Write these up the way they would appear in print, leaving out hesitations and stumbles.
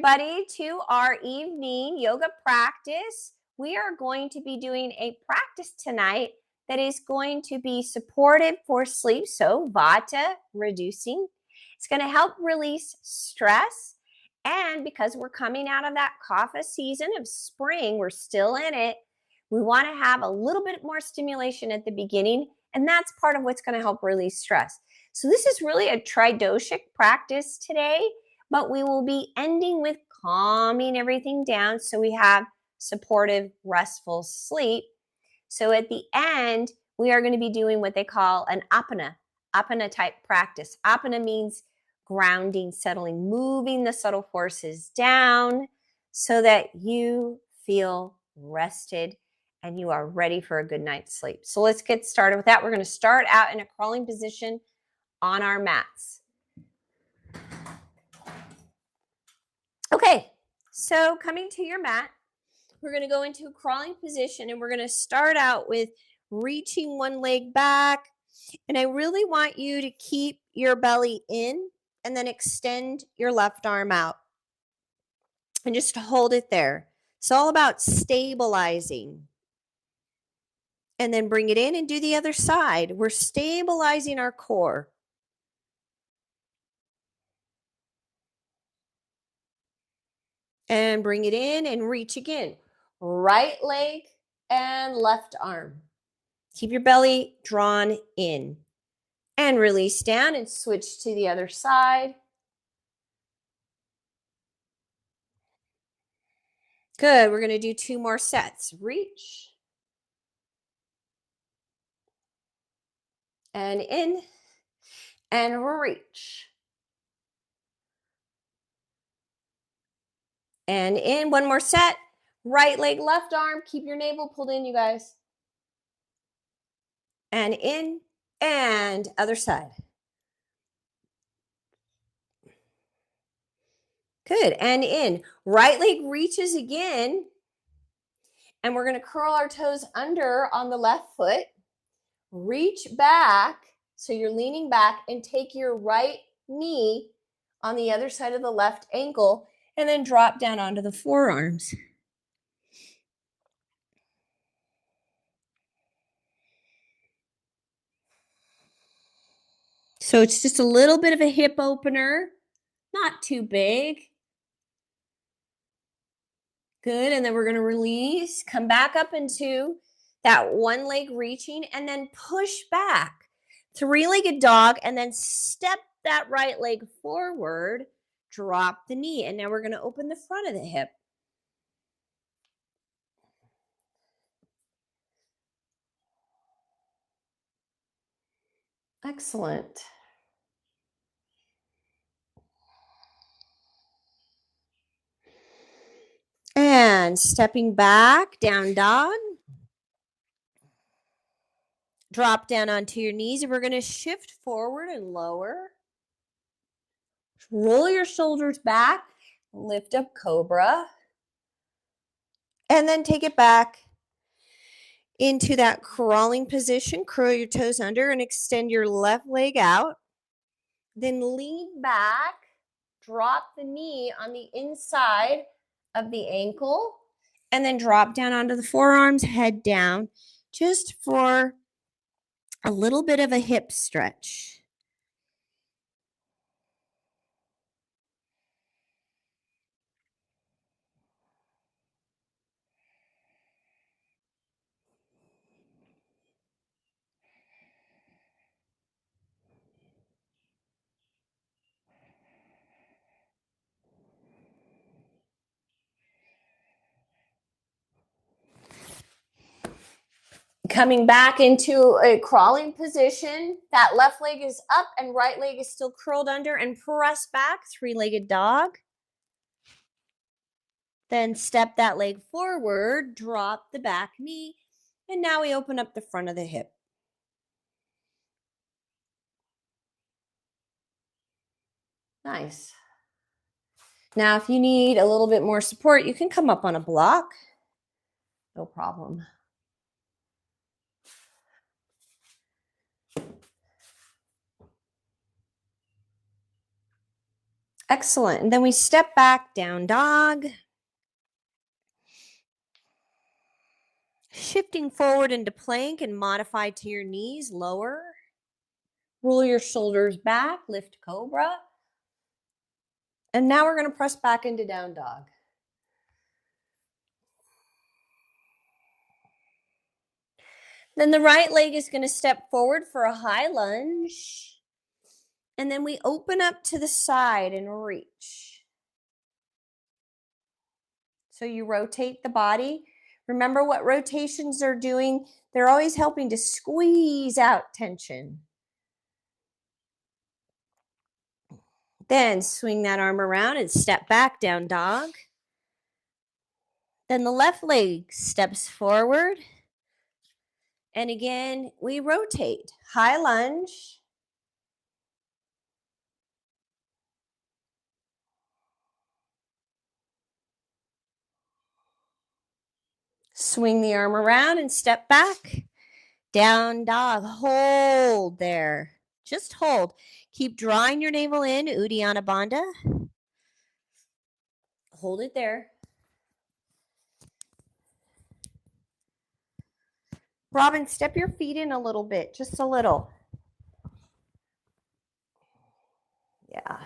everybody to our evening yoga practice. We are going to be doing a practice tonight that is going to be supportive for sleep. So vata reducing. It's going to help release stress. And because we're coming out of that kapha season of spring, we're still in it. We want to have a little bit more stimulation at the beginning. And that's part of what's going to help release stress. So this is really a Tridoshic practice today. But we will be ending with calming everything down so we have supportive, restful sleep. So at the end, we are going to be doing what they call an apana type practice. Apana means grounding, settling, moving the subtle forces down so that you feel rested and you are ready for a good night's sleep. So let's get started with that. We're going to start out in a crawling position on our mats. Okay, so coming to your mat, we're going to go into a crawling position and we're going to start out with reaching one leg back. And I really want you to keep your belly in and then extend your left arm out and just hold it there. It's all about stabilizing. And then bring it in and do the other side. We're stabilizing our core. And bring it in and reach again. Right leg and left arm. Keep your belly drawn in. And release down and switch to the other side. Good. We're going to do 2 more sets. Reach. And in. And reach. And in. One more set. Right leg, left arm. Keep your navel pulled in, you guys. And in. And other side. Good. And in. Right leg reaches again. And we're going to curl our toes under on the left foot. Reach back. So you're leaning back and take your right knee on the other side of the left ankle and then drop down onto the forearms. So it's just a little bit of a hip opener, not too big. Good. And then we're going to release, come back up into that one leg reaching and then push back. 3-legged dog and then step that right leg forward, drop the knee. And now we're going to open the front of the hip. Excellent. And stepping back, down dog. Drop down onto your knees. And we're going to shift forward and lower. Roll your shoulders back. Lift up cobra. And then take it back into that crawling position. Curl your toes under and extend your left leg out. Then lean back. Drop the knee on the inside of the ankle. And then drop down onto the forearms, head down, just for a little bit of a hip stretch. Coming back into a crawling position. That left leg is up and right leg is still curled under and press back, 3-legged dog. Then step that leg forward, drop the back knee, and now we open up the front of the hip. Nice. Now, if you need a little bit more support, you can come up on a block. No problem. Excellent. And then we step back, down dog. Shifting forward into plank and modify to your knees, lower. Roll your shoulders back, lift cobra. And now we're going to press back into down dog. Then the right leg is going to step forward for a high lunge. And then we open up to the side and reach. So you rotate the body. Remember what rotations are doing? They're always helping to squeeze out tension. Then swing that arm around and step back, down dog. Then the left leg steps forward. And again, we rotate. High lunge. Swing the arm around and step back. Down dog. Hold there. Just hold. Keep drawing your navel in, Uddiyana Bandha. Hold it there. Robin, step your feet in a little bit, just a little. Yeah.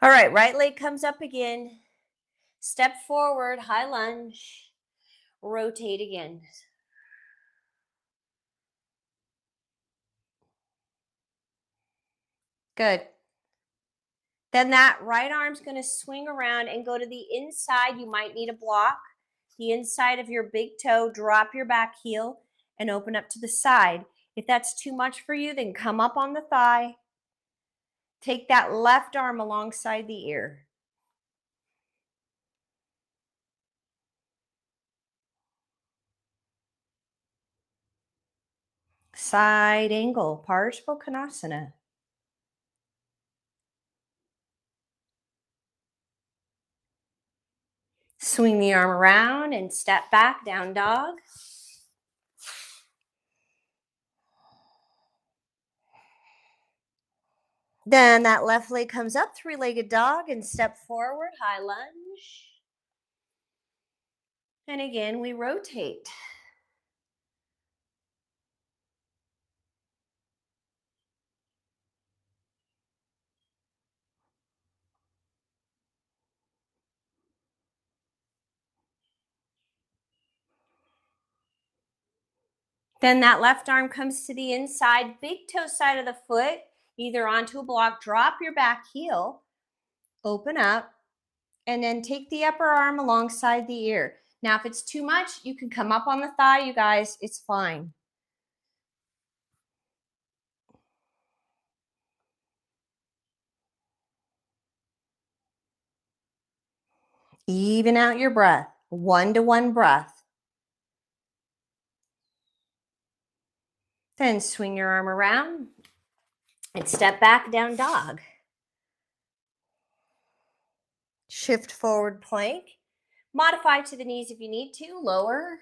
All right, right leg comes up again. Step forward, high lunge. Rotate again. Good. Then that right arm's going to swing around and go to the inside. You might need a block. The inside of your big toe, drop your back heel and open up to the side. If that's too much for you, then come up on the thigh. Take that left arm alongside the ear. Side angle, Parsvakonasana. Swing the arm around and step back, down dog. Then that left leg comes up, three-legged dog, and step forward, high lunge. And again, we rotate. Then that left arm comes to the inside, big toe side of the foot, either onto a block, drop your back heel, open up, and then take the upper arm alongside the ear. Now, if it's too much, you can come up on the thigh, you guys, it's fine. Even out your breath, 1-to-1 breath. Then swing your arm around and step back, down dog. Shift forward plank. Modify to the knees if you need to. Lower.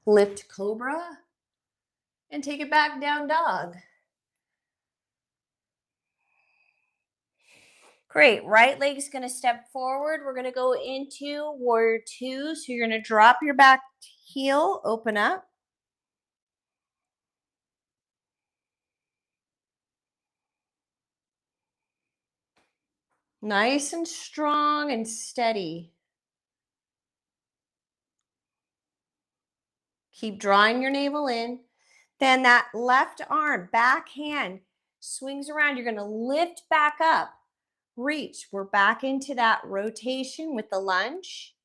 Lift cobra. And take it back, down dog. Great. Right leg is going to step forward. We're going to go into warrior two. So you're going to drop your back heel, open up. Nice and strong and steady. Keep drawing your navel in. Then that left arm, back hand, swings around. You're going to lift back up. Reach. We're back into that rotation with the lunge.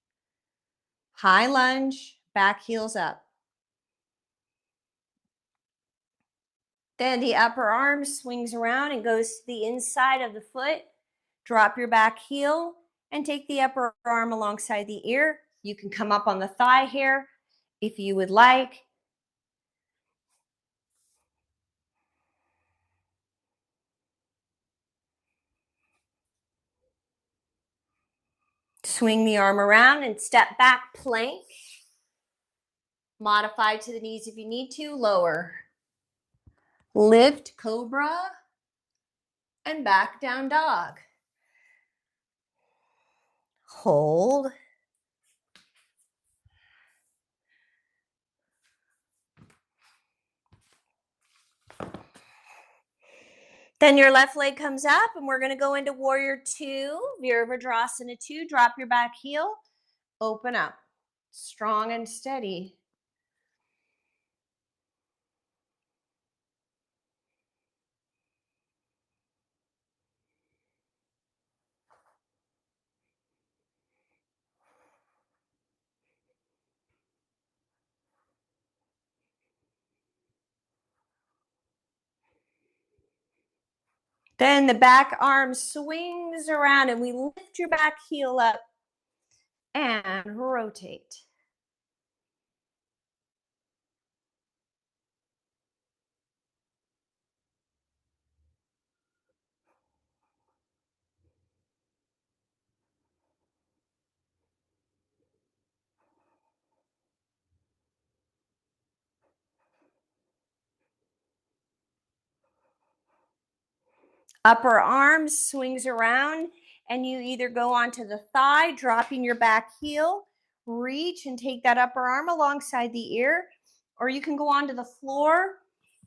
High lunge, back heels up. Then the upper arm swings around and goes to the inside of the foot. Drop your back heel and take the upper arm alongside the ear. You can come up on the thigh here if you would like. Swing the arm around and step back, plank. Modify to the knees if you need to, lower. Lift, cobra, and back down dog. Hold. Then your left leg comes up and we're gonna go into warrior two, Virabhadrasana 2. Drop your back heel, open up, strong and steady. Then the back arm swings around and we lift your back heel up and rotate. Upper arm swings around and you either go onto the thigh, dropping your back heel, reach and take that upper arm alongside the ear, or you can go onto the floor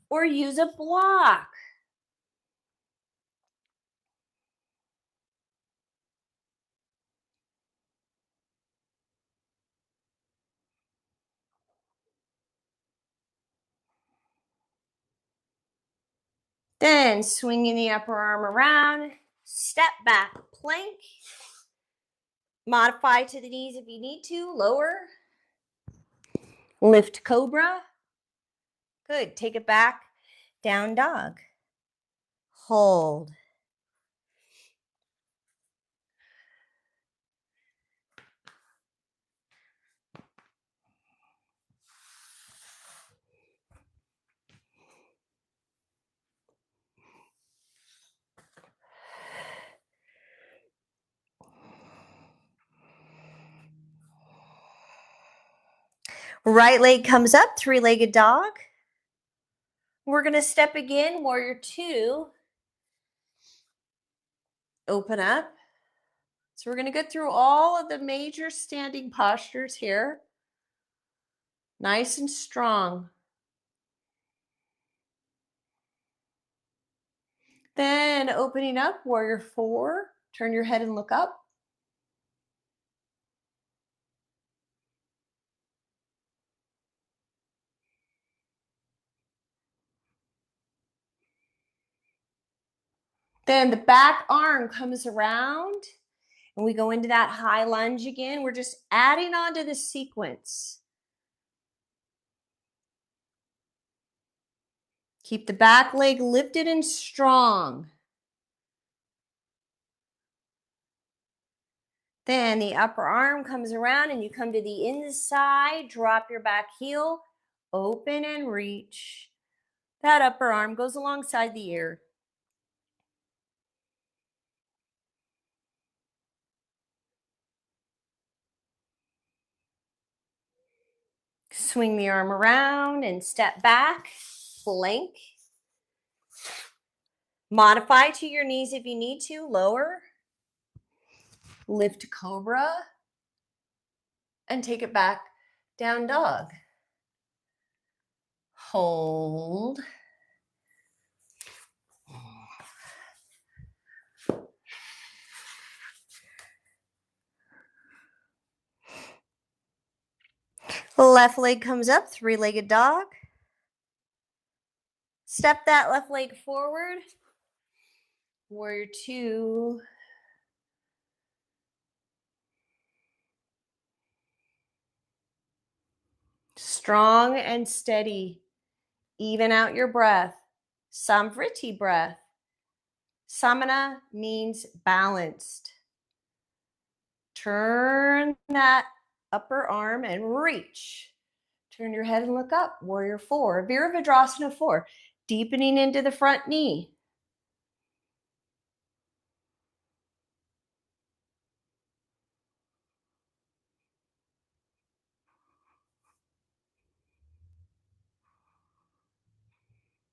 or use a block. Then swinging the upper arm around, step back, plank. Modify to the knees if you need to, lower. Lift cobra. Good, take it back, down dog. Hold. Right leg comes up, three-legged dog. We're gonna step again, warrior two. Open up. So we're gonna go through all of the major standing postures here. Nice and strong. Then opening up, warrior four. Turn your head and look up. Then the back arm comes around and we go into that high lunge again. We're just adding on to the sequence. Keep the back leg lifted and strong. Then the upper arm comes around and you come to the inside, drop your back heel, open and reach. That upper arm goes alongside the ear. Swing the arm around and step back, plank. Modify to your knees if you need to, lower. Lift cobra and take it back, down dog. Hold. Left leg comes up, three-legged dog. Step that left leg forward. Warrior two. Strong and steady. Even out your breath. Samvriti breath. Samana means balanced. Turn that upper arm and reach. Turn your head and look up. Warrior four. Virabhadrasana 4. Deepening into the front knee.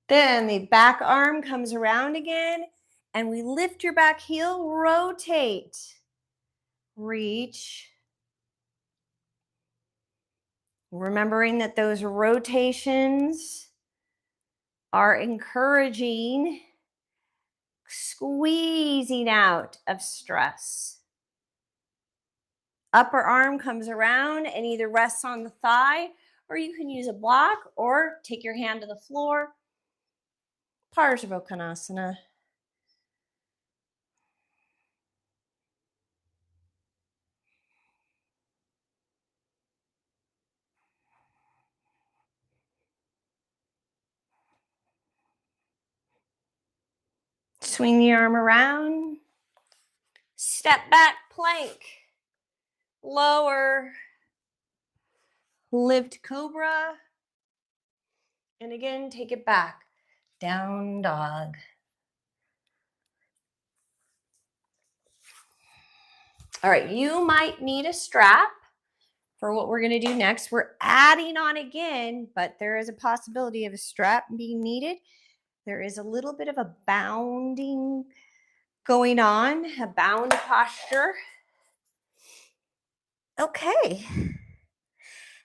Then the back arm comes around again, and we lift your back heel, rotate, reach. Remembering that those rotations are encouraging squeezing out of stress. Upper arm comes around and either rests on the thigh, or you can use a block or take your hand to the floor. Parsvakonasana. Swing the arm around. Step back plank. Lower. Lift cobra. And again, take it back. Down dog. All right, you might need a strap for what we're going to do next. We're adding on again, but there is a possibility of a strap being needed. There is a little bit of a bounding going on, a bound posture. Okay.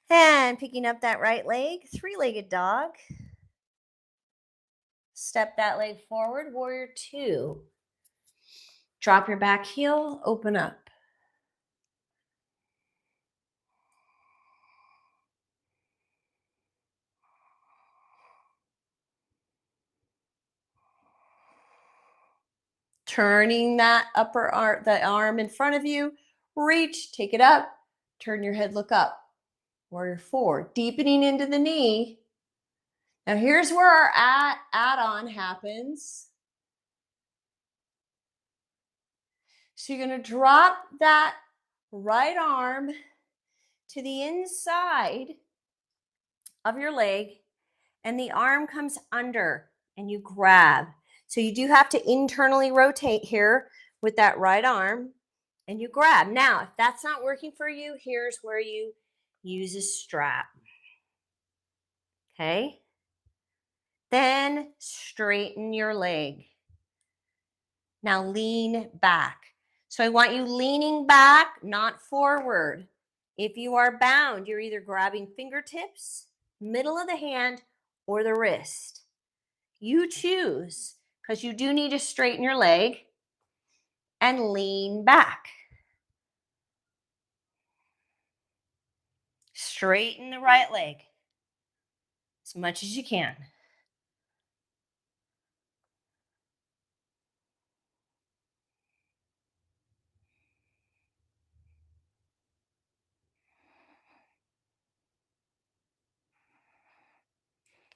And picking up that right leg, three-legged dog. Step that leg forward, warrior two. Drop your back heel, open up. Turning that upper arm, the arm in front of you, reach, take it up, turn your head, look up. Warrior four, deepening into the knee. Now here's where our add-on happens. So you're going to drop that right arm to the inside of your leg, and the arm comes under and you grab. So you do have to internally rotate here with that right arm and you grab. Now, if that's not working for you, here's where you use a strap. Okay? Then straighten your leg. Now lean back. So I want you leaning back, not forward. If you are bound, you're either grabbing fingertips, middle of the hand, or the wrist. You choose, because you do need to straighten your leg and lean back. Straighten the right leg as much as you can.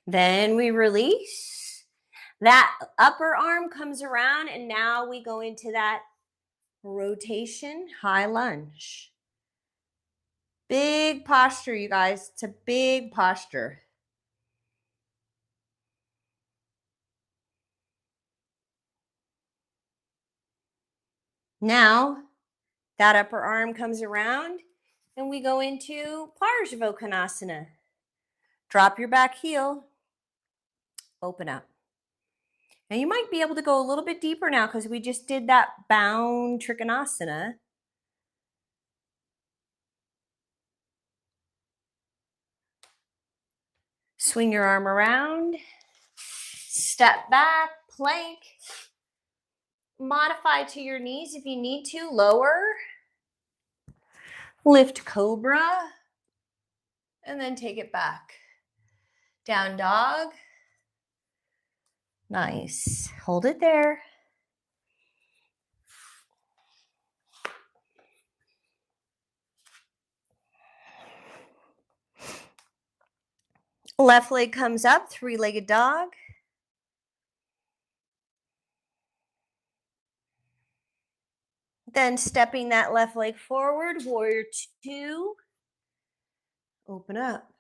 Then we release. That upper arm comes around, and now we go into that rotation high lunge. Big posture, you guys. It's a big posture. Now, that upper arm comes around, and we go into Parsvakonasana. Drop your back heel, open up. Now you might be able to go a little bit deeper now because we just did that bound Trikonasana. Swing your arm around, step back, plank. Modify to your knees if you need to, lower. Lift cobra, and then take it back. Down dog. Nice. Hold it there. Left leg comes up, three-legged dog. Then stepping that left leg forward, warrior two. Open up.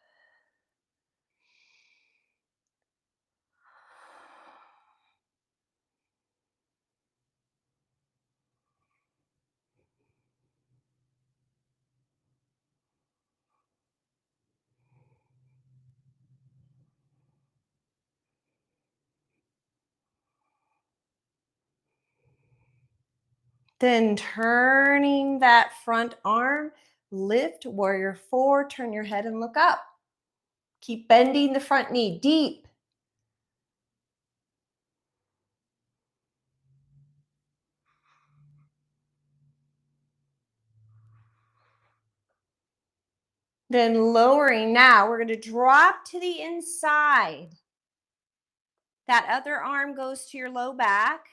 Then turning that front arm, lift warrior four, turn your head and look up. Keep bending the front knee deep. Then lowering now, we're going to drop to the inside. That other arm goes to your low back.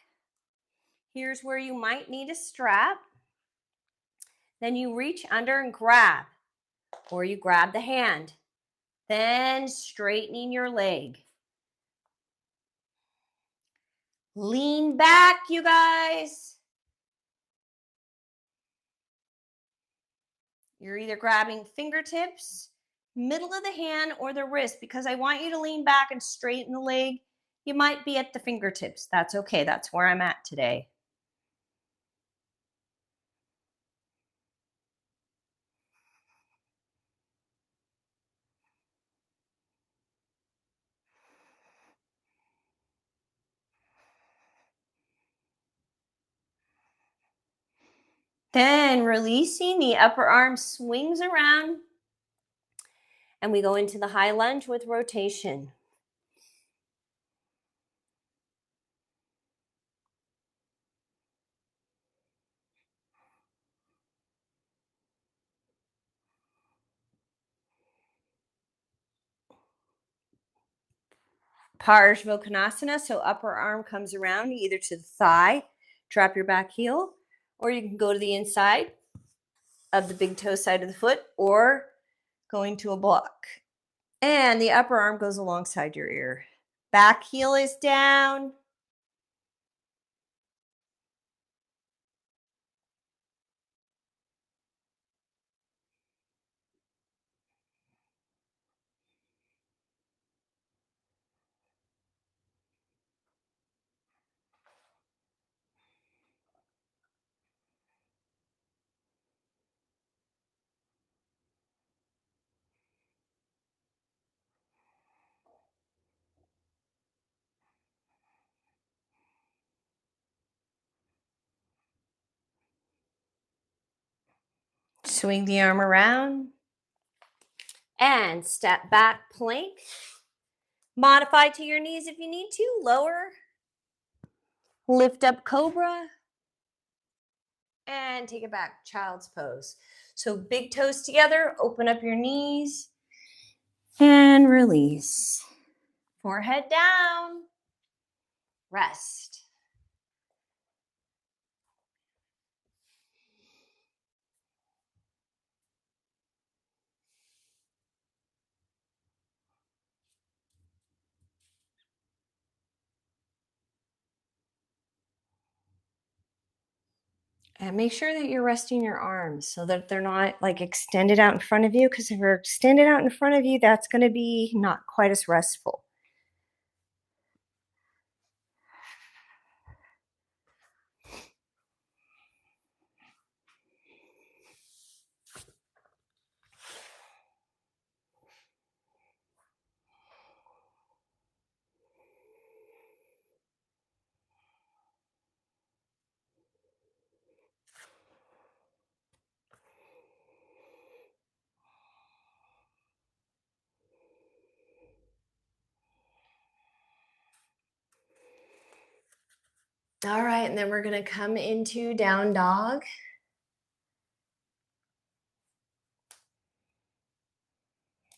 Here's where you might need a strap. Then you reach under and grab, or you grab the hand. Then straightening your leg. Lean back, you guys. You're either grabbing fingertips, middle of the hand, or the wrist, because I want you to lean back and straighten the leg. You might be at the fingertips. That's okay. That's where I'm at today. Then releasing, the upper arm swings around, and we go into the high lunge with rotation. Parsvakonasana, so upper arm comes around either to the thigh, drop your back heel, or you can go to the inside of the big toe side of the foot, or going to a block. And the upper arm goes alongside your ear. Back heel is down. Swing the arm around. And step back plank. Modify to your knees if you need to. Lower. Lift up cobra. And take it back, child's pose. So big toes together, open up your knees. And release. Forehead down. Rest. And make sure that you're resting your arms so that they're not like extended out in front of you, because if they're extended out in front of you, that's going to be not quite as restful. All right, and then we're going to come into down dog.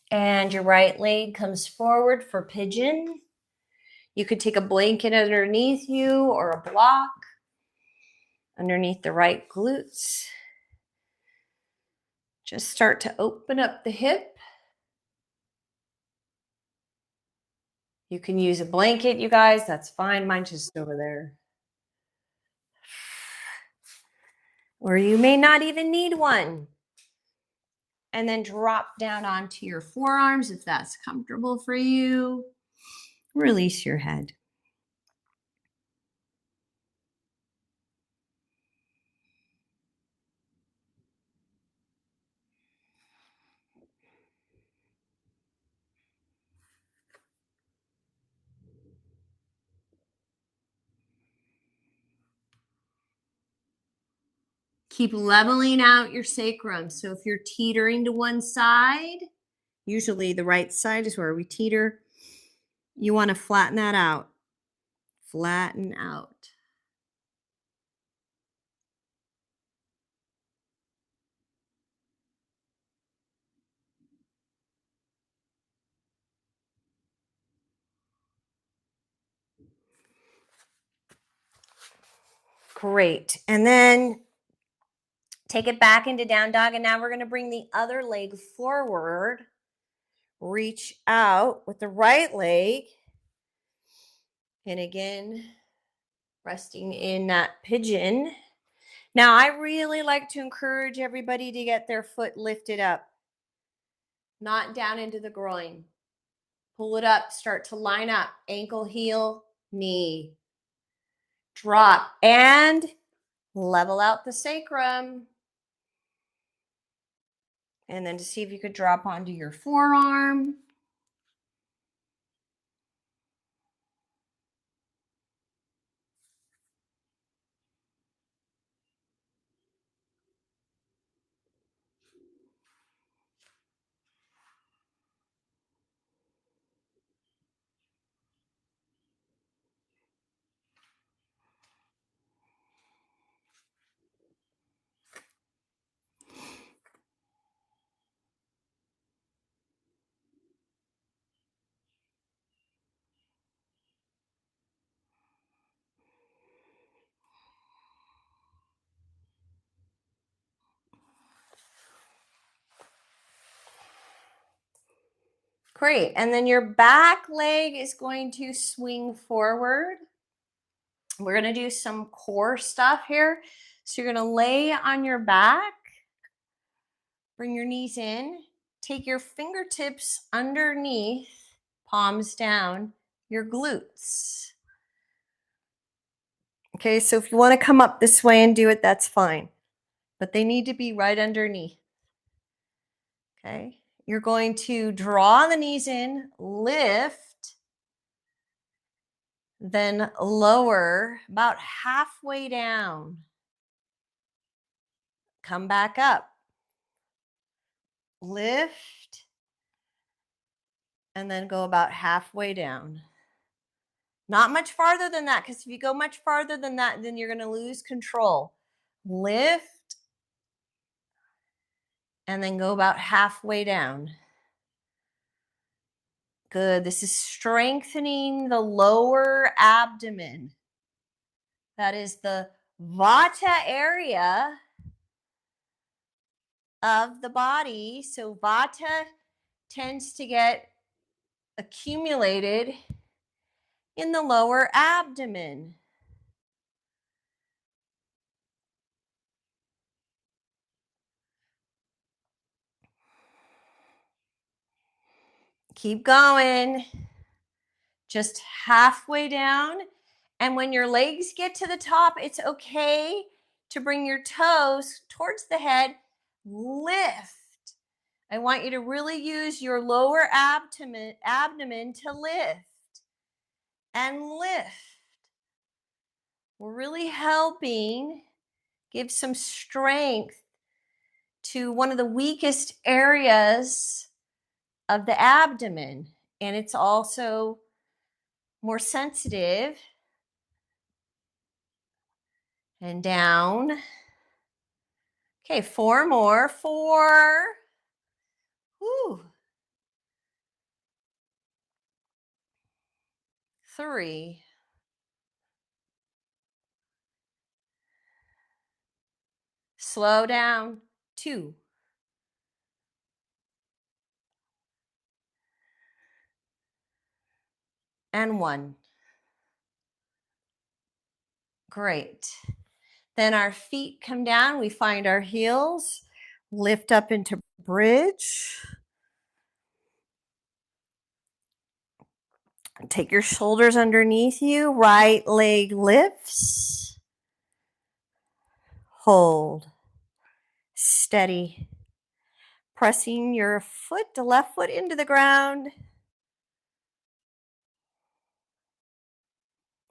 And your right leg comes forward for pigeon. You could take a blanket underneath you or a block underneath the right glutes. Just start to open up the hip. You can use a blanket, you guys. That's fine. Mine's just over there. Or you may not even need one. And then drop down onto your forearms if that's comfortable for you. Release your head. Keep leveling out your sacrum. So if you're teetering to one side, usually the right side is where we teeter, you want to flatten that out. Flatten out. Great. And then take it back into down dog. And now we're going to bring the other leg forward. Reach out with the right leg. And again, resting in that pigeon. Now, I really like to encourage everybody to get their foot lifted up, not down into the groin. Pull it up, start to line up, ankle, heel, knee. Drop and level out the sacrum. And then to see if you could drop onto your forearm. Great. And then your back leg is going to swing forward. We're going to do some core stuff here. So you're going to lay on your back. Bring your knees in. Take your fingertips underneath, palms down, your glutes. Okay, so if you want to come up this way and do it, that's fine. But they need to be right underneath. Okay, you're going to draw the knees in, lift, then lower about halfway down. Come back up. Lift, and then go about halfway down. Not much farther than that, because if you go much farther than that, then you're going to lose control. Lift, and then go about halfway down. Good. This is strengthening the lower abdomen. That is the vata area of the body. So vata tends to get accumulated in the lower abdomen. Keep going. Just halfway down. And when your legs get to the top, it's okay to bring your toes towards the head. Lift. I want you to really use your lower abdomen to lift and lift. We're really helping give some strength to one of the weakest areas of the abdomen. And it's also more sensitive. And down. Okay, 4 more. 4. Whew. 3. Slow down. 2. And 1. Great. Then our feet come down. We find our heels. Lift up into bridge. Take your shoulders underneath you. Right leg lifts. Hold. Steady. Pressing your foot, the left foot into the ground.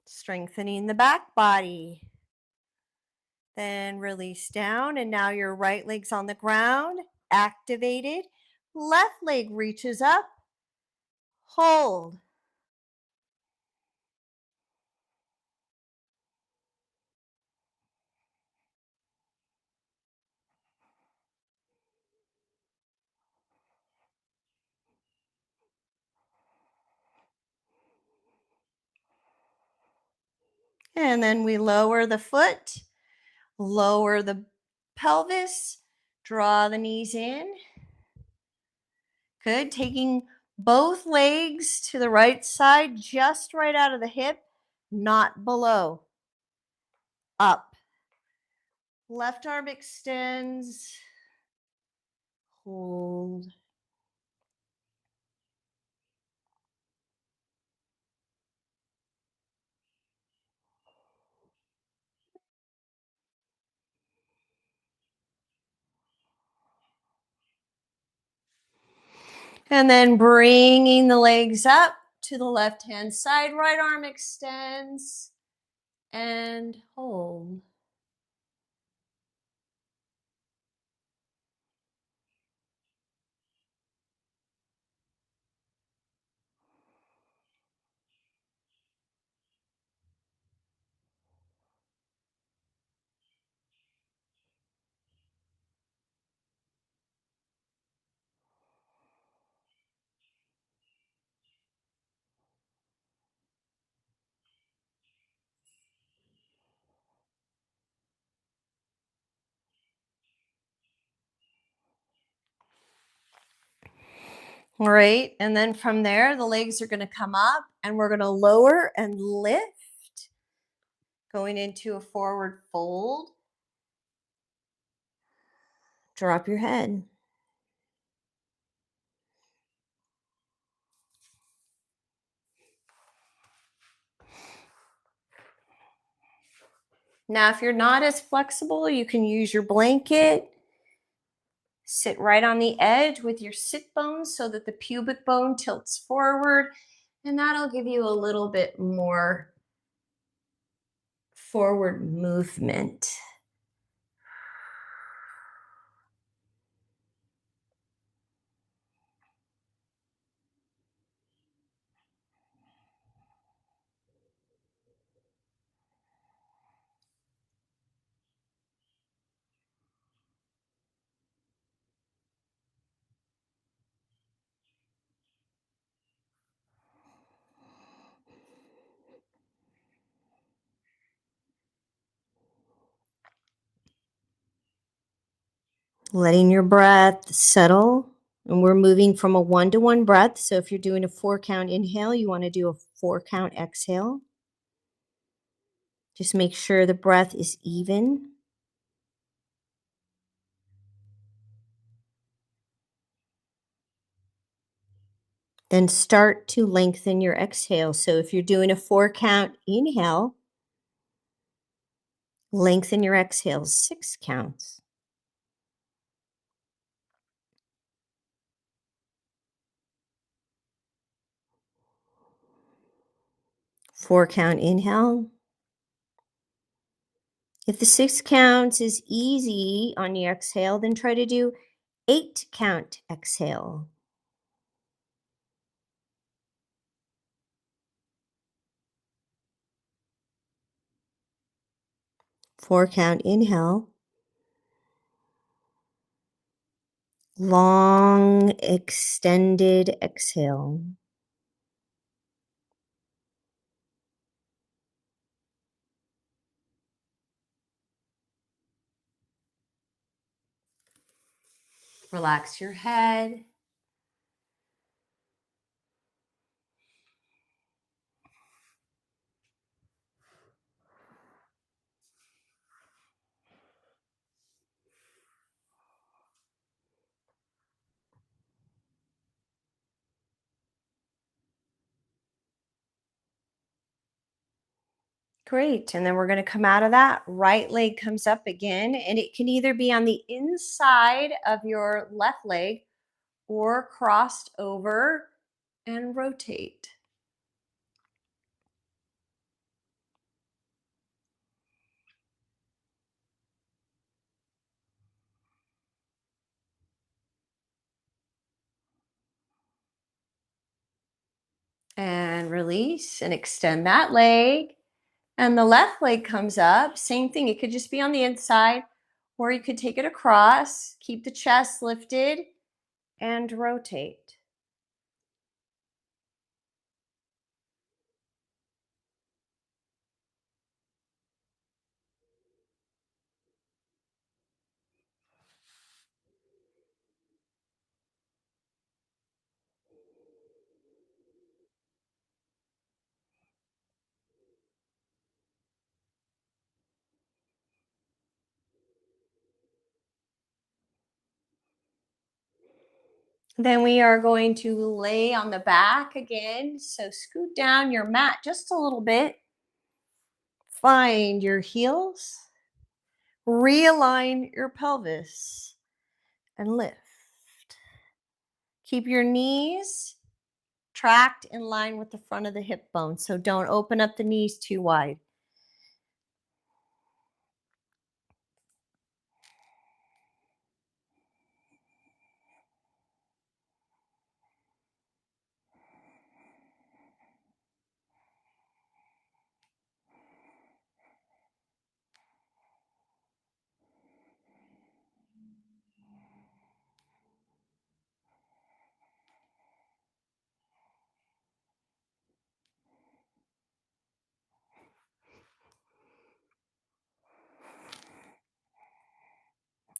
Strengthening the back body. Then release down, and now your right leg's on the ground, activated. Left leg reaches up, hold. And then we lower the foot, lower the pelvis, draw the knees in. Good. Taking both legs to the right side, just right out of the hip, not below. Up. Left arm extends. Hold. And then bringing the legs up to the left-hand side, right arm extends and hold. All right, and then from there, the legs are going to come up and we're going to lower and lift, going into a forward fold. Drop your head. Now, if you're not as flexible, you can use your blanket. Sit right on the edge with your sit bones so that the pubic bone tilts forward, and that'll give you a little bit more forward movement. Letting your breath settle. And we're moving from a 1-to-1 breath. So if you're doing a 4-count inhale, you want to do a 4-count exhale. Just make sure the breath is even. Then start to lengthen your exhale. So if you're doing a 4-count inhale, lengthen your exhale 6 counts. Four-count inhale. If the 6 counts is easy on the exhale, then try to do 8-count exhale. 4-count inhale. Long, extended exhale. Relax your head. Great. And then we're going to come out of that. Right leg comes up again, and it can either be on the inside of your left leg or crossed over and rotate. And release and extend that leg. And the left leg comes up. Same thing. It could just be on the inside, or you could take it across. Keep the chest lifted and rotate. Then we are going to lay on the back again. So scoot down your mat just a little bit. Find your heels. Realign your pelvis and lift. Keep your knees tracked in line with the front of the hip bone. So don't open up the knees too wide.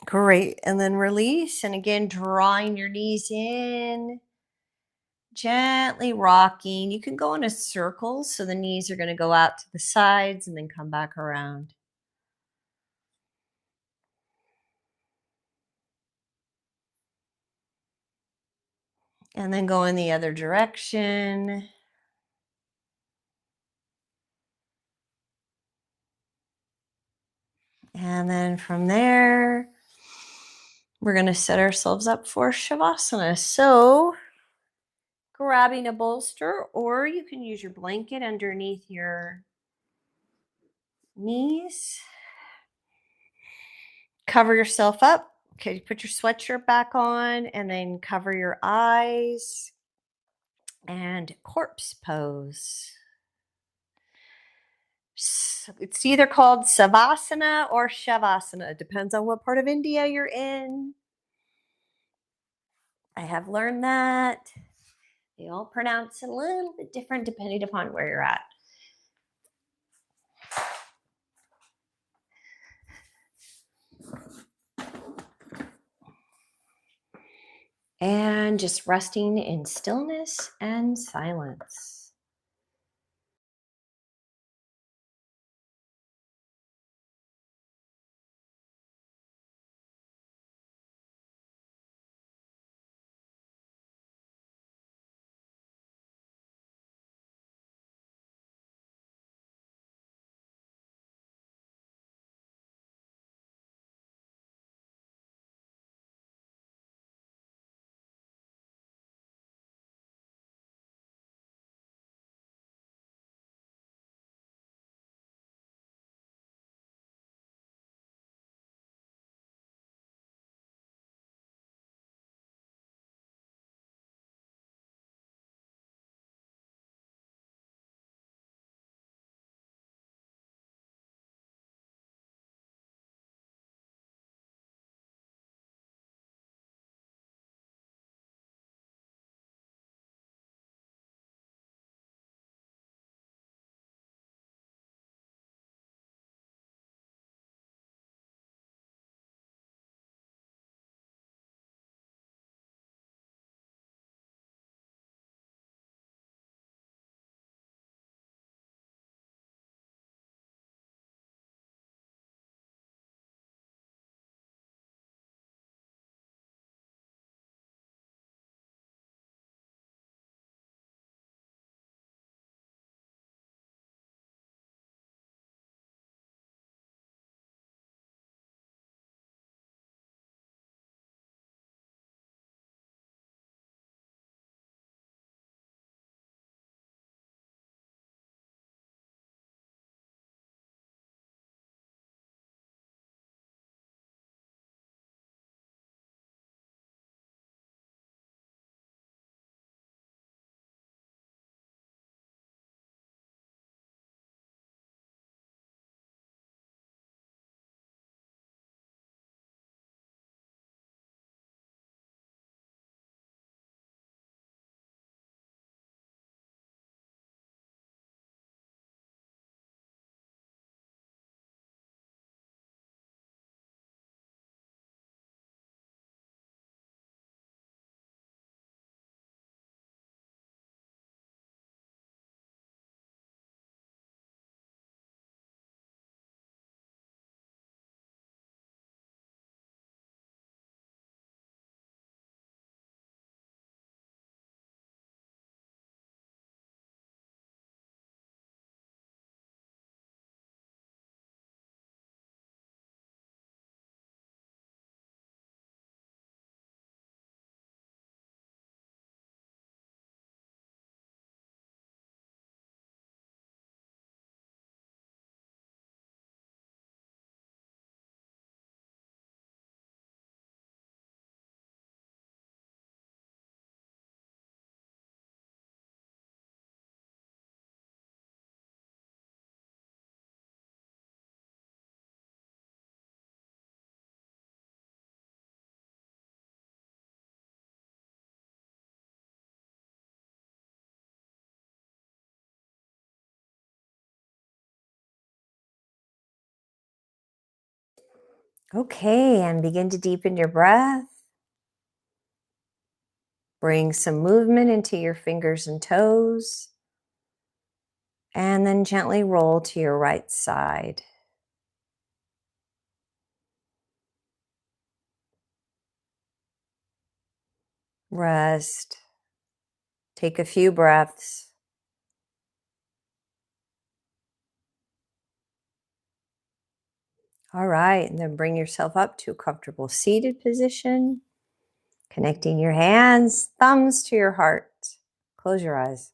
Great. And then release. And again, drawing your knees in, gently rocking. You can go in a circle. So the knees are going to go out to the sides and then come back around. And then go in the other direction. And then from there, we're going to set ourselves up for Shavasana. So grabbing a bolster, or you can use your blanket underneath your knees. Cover yourself up. Okay, put your sweatshirt back on and then cover your eyes and corpse pose. It's either called Savasana or Shavasana. It depends on what part of India you're in. I have learned that. They all pronounce it a little bit different depending upon where you're at. And just resting in stillness and silence. Okay, and begin to deepen your breath. Bring some movement into your fingers and toes. And then gently roll to your right side. Rest. Take a few breaths. All right, and then bring yourself up to a comfortable seated position. Connecting your hands, thumbs to your heart. Close your eyes.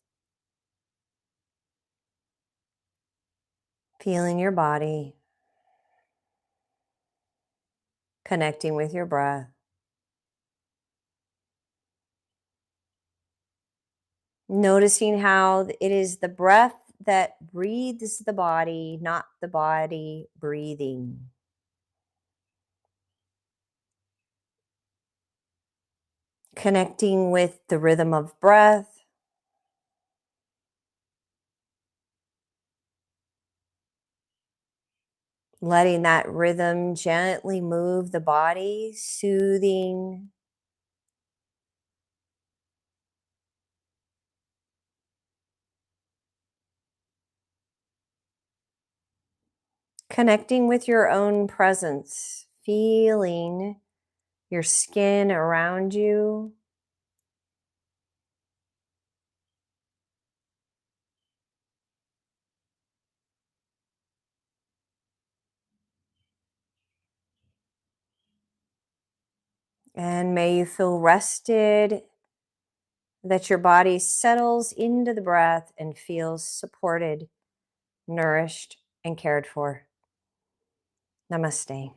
Feeling your body. Connecting with your breath. Noticing how it is the breath that breathes the body, not the body breathing. Connecting with the rhythm of breath. Letting that rhythm gently move the body, soothing. Connecting with your own presence, feeling your skin around you. And may you feel rested, that your body settles into the breath and feels supported, nourished, and cared for. Namaste.